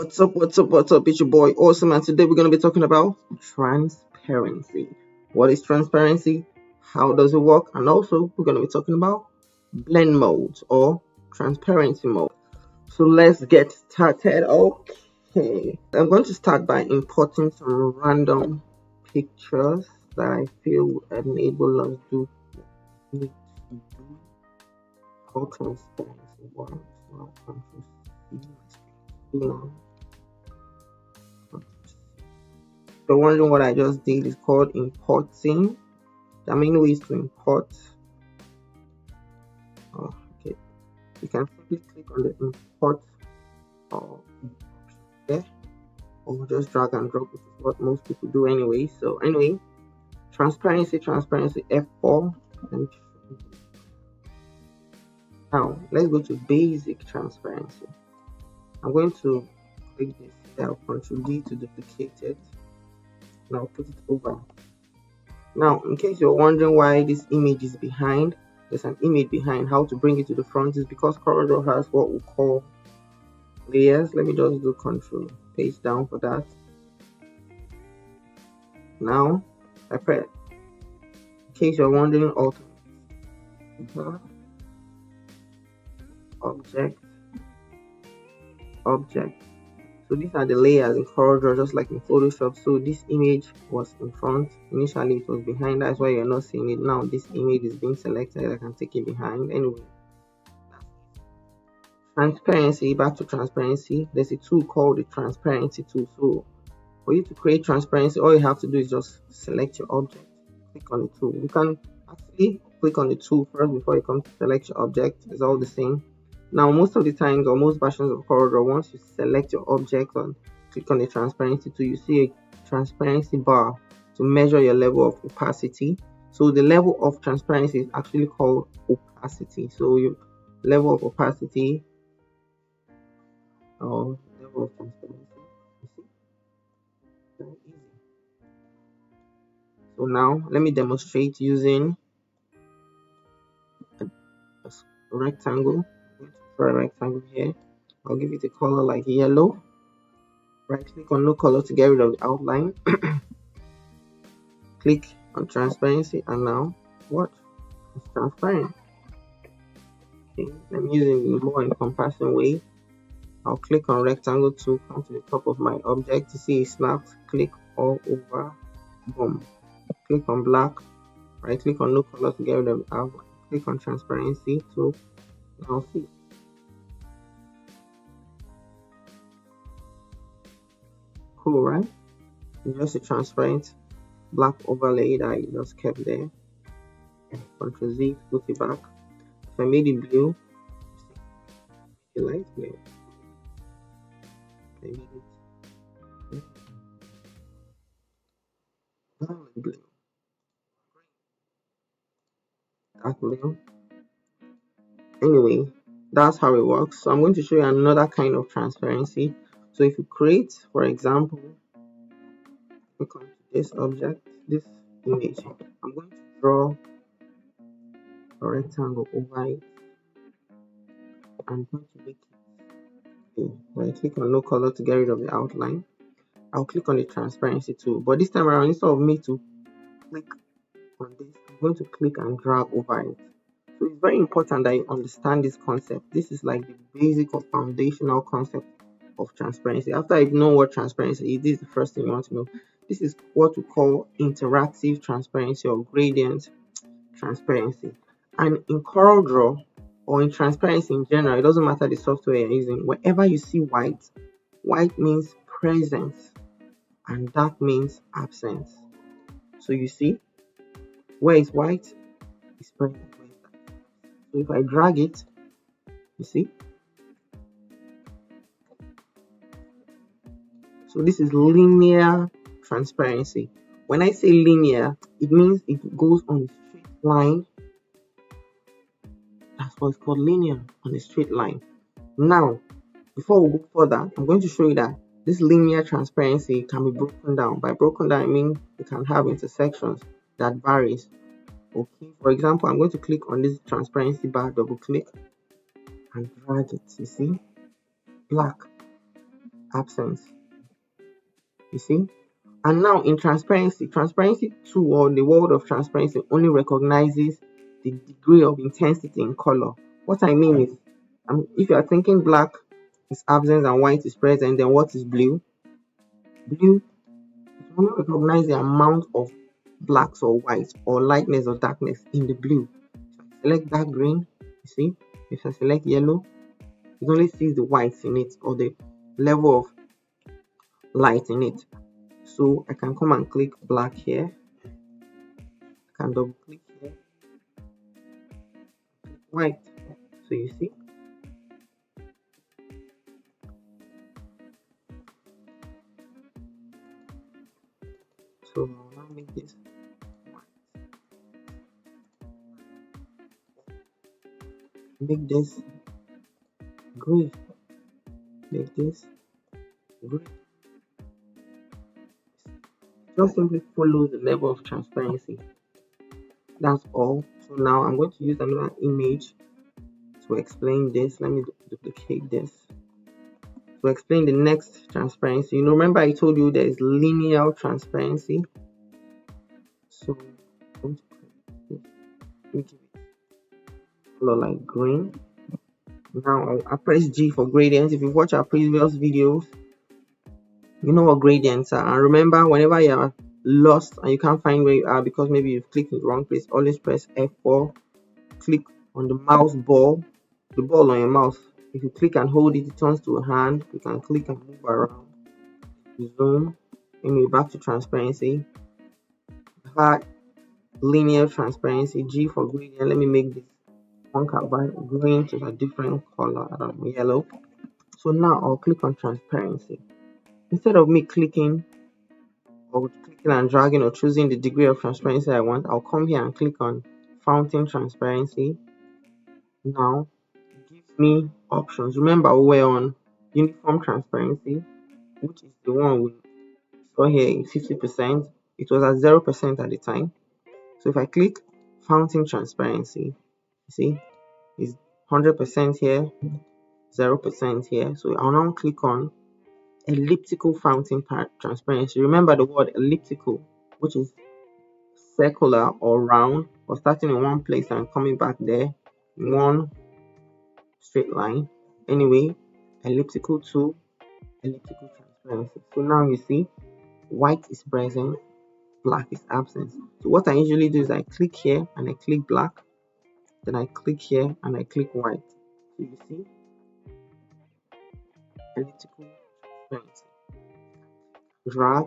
What's up? It's your boy Awesome, and today we're going to be talking about transparency. What is transparency? How does it work? And also, we're going to be talking about blend modes or transparency mode. So let's get started. Okay, I'm going to start by importing some random pictures that I feel will enable us to need to do how transparency works. So I'll control C, now. So wondering what I just did is called importing. There are many ways to import. Okay, you can simply click on the import option there, or just drag and drop, which is what most people do anyway. So anyway, transparency F4. Now let's go to basic transparency. I'm going to click this. I'll Control D to duplicate it. Now put it over. Now, in case you're wondering why this image is behind, there's an image behind. How to bring it to the front is because CorelDraw has what we call layers. Let me just do Control paste down for that. Now, I press. In case you're wondering, Alt object. So these are the layers in CorelDraw, just like in Photoshop. So this image was in front. Initially, it was behind. That's why you're not seeing it. Now this image is being selected. I can take it behind. Anyway, transparency. Back to transparency. There's a tool called the transparency tool. So for you to create transparency, all you have to do is just select your object. Click on the tool. You can actually click on the tool first before you come to select your object. It's all the same. Now, most of the times, or most versions of CorelDraw, once you select your object and click on the transparency tool, you see a transparency bar to measure your level of opacity. So the level of transparency is actually called opacity. So your level of opacity or level of transparency, you see, very easy. So now let me demonstrate using a rectangle. For a rectangle here, I'll give it a color like yellow. Right click on no color to get rid of the outline. Click on transparency, and now watch, it's transparent. Okay, I'm using the more encompassing way. I'll click on rectangle to come to the top of my object to see it snapped. Click all over, boom. Click on black, right click on no color to get rid of the outline. Click on transparency to now see. Cool, right? It's just a transparent black overlay that I just kept there. Ctrl Z, put it back. If I made it blue, a light blue. I made it blue, dark blue. Anyway, that's how it works. So I'm going to show you another kind of transparency. So if you create, for example, click on this object, this image, I'm going to draw a rectangle over it. I'm going to make it right click on no color to get rid of the outline. I'll click on the transparency tool, but this time around, instead of me to click on this, I'm going to click and drag over it. So it's very important that you understand this concept. This is like the basic or foundational concept of transparency. After you know what transparency is, this is the first thing you want to know. This is what we call interactive transparency or gradient transparency. And in CorelDraw or in transparency in general, it doesn't matter the software you're using. Wherever you see white, white means presence and dark means absence. So you see, where is white is present. So if I drag it, you see. So this is linear transparency. When I say linear, it means it goes on a straight line. That's what's called linear, on a straight line. Now, before we go further, I'm going to show you that this linear transparency can be broken down. By broken down, I mean it can have intersections that varies. Okay, for example, I'm going to click on this transparency bar, double click and drag it. You see, black absence. You see? And now in transparency 2, or the world of transparency, only recognizes the degree of intensity in color. What I mean is, if you are thinking black is absence and white is present, then what is blue? Blue only recognize the amount of blacks or whites or lightness or darkness in the blue. Select dark green, you see? If I select yellow, it only sees the whites in it or the level of light in it. So I can come and click black here. I can double click here, click white. So you see, so I'll now make this white, make this gray, make this gray. Just simply follow the level of transparency. That's all. So now I'm going to use another image to explain this. Let me duplicate this to explain the next transparency. You know, remember I told you there is linear transparency. So I'm going to create this. Let me give it color like green. Now I press G for gradients. If you watch our previous videos, you know what gradients are. And remember, whenever you are lost and you can't find where you are because maybe you've clicked in the wrong place, always press F4. Click on the mouse ball, the ball on your mouse. If you click and hold it, it turns to a hand. You can click and move around. Zoom. Anyway, back to transparency. Hard linear transparency. G for gradient. Let me make this one green to a different color. I don't know, yellow. So now I'll click on transparency. Instead of me clicking and dragging or choosing the degree of transparency I want, I'll come here and click on fountain transparency. Now it gives me options. Remember, we were on uniform transparency, which is the one we saw here, 50%. It was at 0% at the time. So if I click fountain transparency, you see it's 100% here, 0% here. So I'll now click on elliptical fountain transparency. Remember the word elliptical, which is circular or round, or starting in one place and coming back there in one straight line. Anyway, elliptical to elliptical transparency. So now you see white is present, black is absent. So what I usually do is I click here and I click black, then I click here and I click white. So you see elliptical transparency. Drag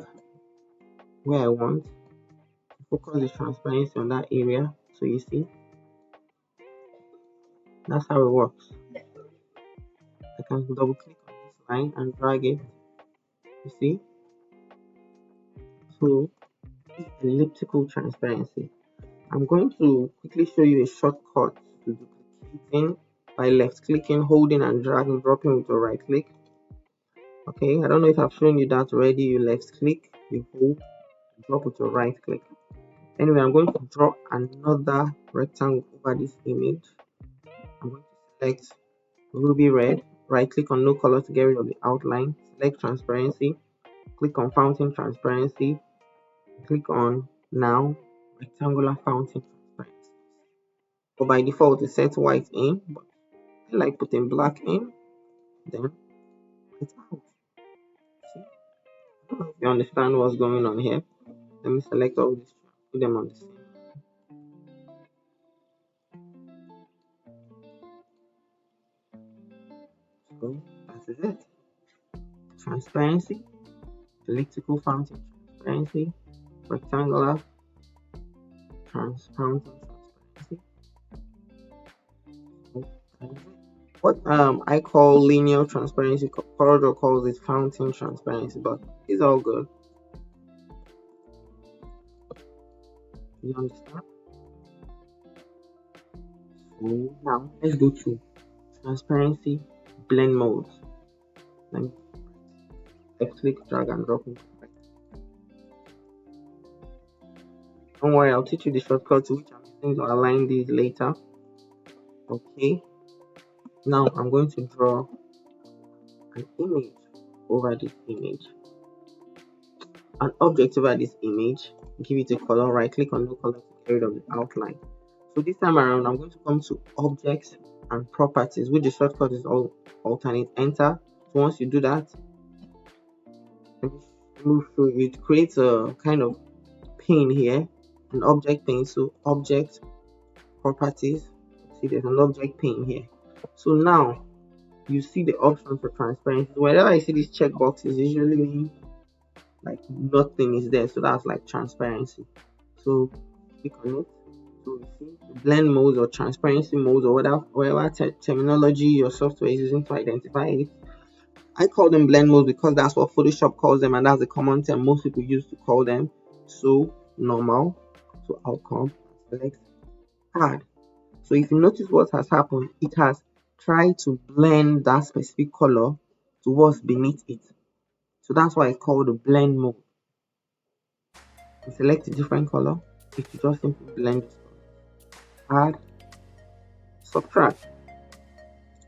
where I want, focus the transparency on that area. So you see, that's how it works. I can double click on this line and drag it. You see, so elliptical transparency. I'm going to quickly show you a shortcut to duplicating by left clicking, holding and dragging, dropping with your right click. Okay, I don't know if I've shown you that already. You left click, you hold, drop with your right click. Anyway, I'm going to draw another rectangle over this image. I'm going to select ruby red, right click on no color to get rid of the outline, select transparency, click on fountain transparency, click on now rectangular fountain transparency. But by default it sets white in, but I like putting black in, then it's out. See? I don't know if you understand what's going on here. Let me select all these, put them on the same. So that is it. Transparency, elliptical fountain transparency, rectangular fountain transparency. So that is it. What I call linear transparency, CorelDraw calls it fountain transparency, but it's all good. You understand? So now let's go to transparency blend mode. Let me left click, drag and drop it. Don't worry, I'll teach you the shortcut to which I'm going to align these later. Okay. Now I'm going to draw an image over this image, an object over this image, give it a color, right click on no color to get rid of the outline. So this time around, I'm going to come to objects and properties, which the shortcut is all alternate enter. So once you do that, let me show you, it creates a kind of pane here, an object pane. So object properties, see there's an object pane here. So now you see the option for transparency. Whenever I see this checkbox, is usually mean like nothing is there, so that's like transparency. So click on it. So you see blend modes or transparency modes or whatever terminology your software is using to identify it. I call them blend modes because that's what Photoshop calls them, and that's the common term most people use to call them. So normal, so I'll come select add. So if you notice what has happened, it has tried to blend that specific color to what's beneath it. So that's why it's called a blend mode. You select a different color, if you just simply blend it, add, subtract.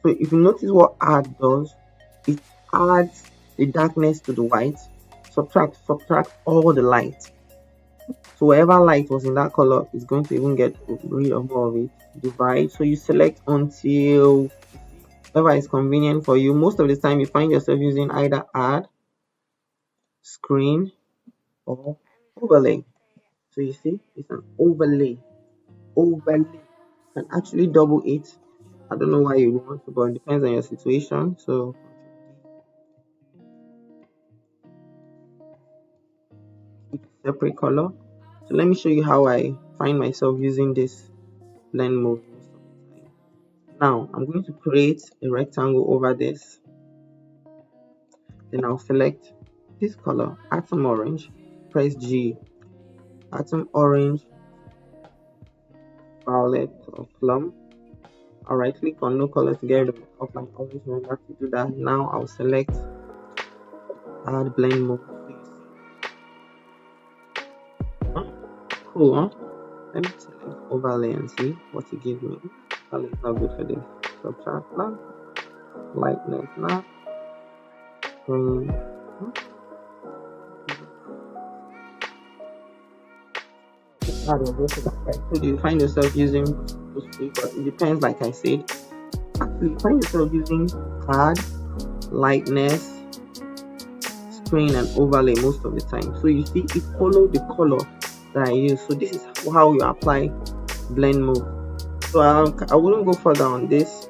So if you notice what add does, it adds the darkness to the white, subtract all the light. So whatever light was in that color is going to even get rid of more of it. Divide. So you select until whatever is convenient for you. Most of the time you find yourself using either add, screen, or overlay. So you see, it's an overlay. Overlay. You can actually double it. I don't know why you want to, but it depends on your situation. So separate color. So let me show you how I find myself using this blend mode most of the time. Now I'm going to create a rectangle over this. Then I'll select this color, atom orange, press G, atom orange, violet or plum. I'll right click on no color to get rid of the outline. Always remember to do that. Now I'll select add blend mode. Cool, huh? Let me select overlay and see what it gives me. Overlay is not good for this. Subtract now, lightness now, green. So do you find yourself using those three? But it depends, like I said. Actually, you find yourself using hard, lightness, screen, and overlay most of the time. So you see, it follows the color that I use. So this is how you apply blend mode. So I wouldn't go further on this.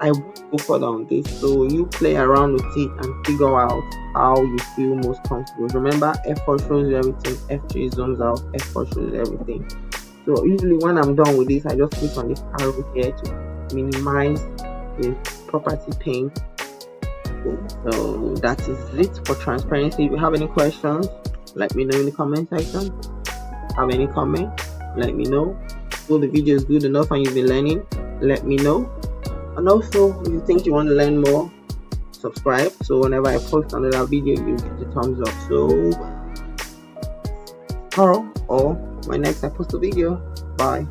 So you play around with it and figure out how you feel most comfortable. Remember, F4 shows you everything, F3 zooms out, F4 shows you everything. So usually when I'm done with this, I just click on this arrow here to minimize the property pane. So that is it for transparency. If you have any questions, let me know in the comment section. Have any comment, let me know. So the video is good enough and you've been learning, let me know. And also, if you think you want to learn more, subscribe, so whenever I post another video, you get the thumbs up. So tomorrow or when next I post a video. Bye.